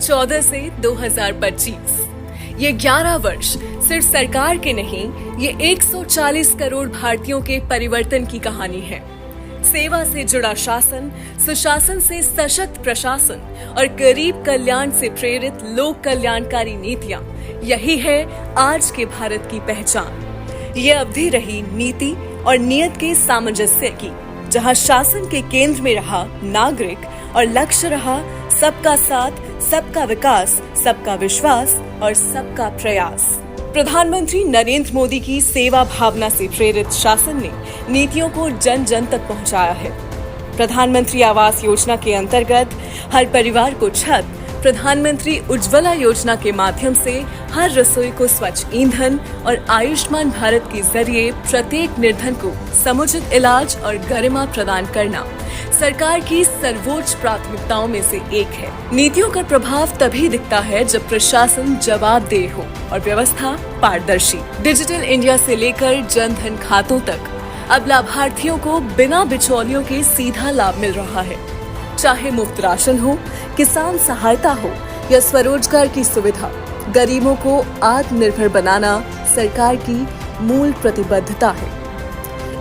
2014 से 2025 ये 11 वर्ष सिर्फ सरकार के नहीं, ये 140 करोड़ भारतीयों के परिवर्तन की कहानी है। सेवा से जुड़ा शासन, सुशासन से सशक्त प्रशासन और गरीब कल्याण से प्रेरित लोक कल्याणकारी नीतियां, यही है आज के भारत की पहचान। ये अवधि रही नीति और नियत के सामंजस्य की, जहां शासन के केंद्र में रहा नागरिक और लक्ष्य रहा सबका साथ, सबका विकास, सबका विश्वास और सबका प्रयास। प्रधानमंत्री नरेंद्र मोदी की सेवा भावना से प्रेरित शासन ने नीतियों को जन जन तक पहुंचाया है। प्रधानमंत्री आवास योजना के अंतर्गत हर परिवार को छत, प्रधानमंत्री उज्ज्वला योजना के माध्यम से हर रसोई को स्वच्छ ईंधन और आयुष्मान भारत के जरिए प्रत्येक निर्धन को समुचित इलाज और गरिमा प्रदान करना सरकार की सर्वोच्च प्राथमिकताओं में से एक है। नीतियों का प्रभाव तभी दिखता है जब प्रशासन जवाबदेह हो और व्यवस्था पारदर्शी। डिजिटल इंडिया से लेकर जन धन खातों तक अब लाभार्थियों को बिना बिचौलियों के सीधा लाभ मिल रहा है। चाहे मुफ्त राशन हो, किसान सहायता हो या स्वरोजगार की सुविधा, गरीबों को आत्मनिर्भर बनाना सरकार की मूल प्रतिबद्धता है।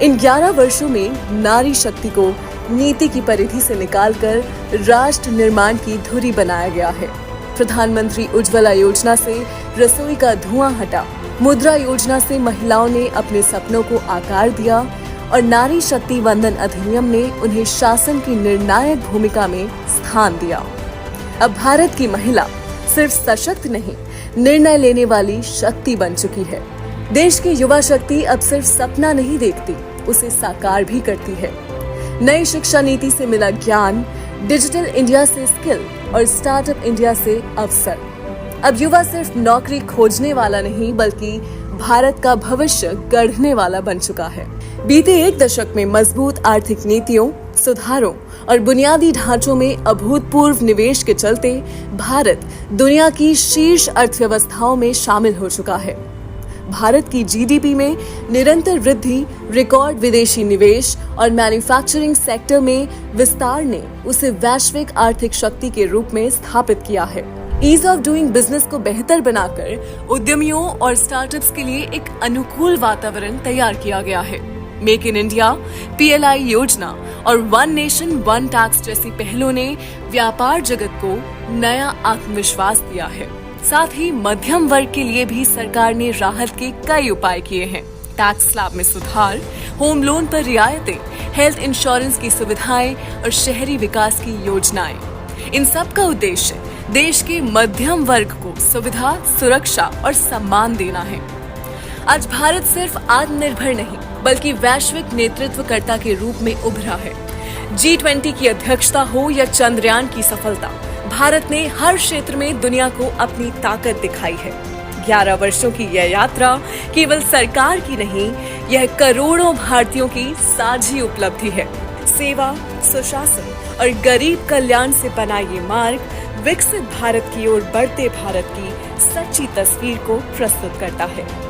इन 11 वर्षों में नारी शक्ति को नीति की परिधि से निकालकर राष्ट्र निर्माण की धुरी बनाया गया है। प्रधानमंत्री उज्ज्वला योजना से रसोई का धुआं हटा, मुद्रा योजना से महिलाओं ने अपने सपनों को आकार दिया और नारी शक्ति वंदन अधिनियम ने उन्हें शासन की निर्णायक भूमिका में स्थान दिया। अब भारत की महिला सिर्फ सशक्त नहीं, निर्णय लेने वाली शक्ति बन चुकी है। देश की युवा शक्ति अब सिर्फ सपना नहीं देखती, उसे साकार भी करती है। नई शिक्षा नीति से मिला ज्ञान, डिजिटल इंडिया से स्किल और स्टार्टअप इंडिया से अवसर। अब युवा सिर्फ नौकरी खोजने वाला नहीं, बल्कि भारत का भविष्य गढ़ने वाला बन चुका है। बीते एक दशक में मजबूत आर्थिक नीतियों, सुधारों और बुनियादी ढांचों में अभूतपूर्व निवेश के चलते भारत दुनिया की शीर्ष अर्थव्यवस्थाओं में शामिल हो चुका है। भारत की जीडीपी में निरंतर वृद्धि, रिकॉर्ड विदेशी निवेश और मैन्युफैक्चरिंग सेक्टर में विस्तार ने उसे वैश्विक आर्थिक शक्ति के रूप में स्थापित किया है। ईज ऑफ डूइंग बिजनेस को बेहतर बनाकर उद्यमियों और स्टार्टअप्स के लिए एक अनुकूल वातावरण तैयार किया गया है। मेक इन इंडिया, पीएलआई योजना और वन नेशन वन टैक्स जैसी पहलों ने व्यापार जगत को नया आत्मविश्वास दिया है। साथ ही मध्यम वर्ग के लिए भी सरकार ने राहत के कई उपाय किए हैं। टैक्स स्लैब में सुधार, होम लोन पर रियायतें, हेल्थ इंश्योरेंस की सुविधाएं और शहरी विकास की योजनाएं। इन सब का उद्देश्य देश के मध्यम वर्ग को सुविधा, सुरक्षा और सम्मान देना है। आज भारत सिर्फ आत्मनिर्भर नहीं, बल्कि वैश्विक नेतृत्वकर्ता के रूप में उभरा है। G20 की अध्यक्षता हो या चंद्रयान की सफलता, भारत ने हर क्षेत्र में दुनिया को अपनी ताकत दिखाई है। 11 वर्षों की यह यात्रा केवल सरकार की नहीं, यह करोड़ों भारतीयों की साझी उपलब्धि है। सेवा, सुशासन और गरीब कल्याण से बना ये मार्ग विकसित भारत की ओर बढ़ते भारत की सच्ची तस्वीर को प्रस्तुत करता है।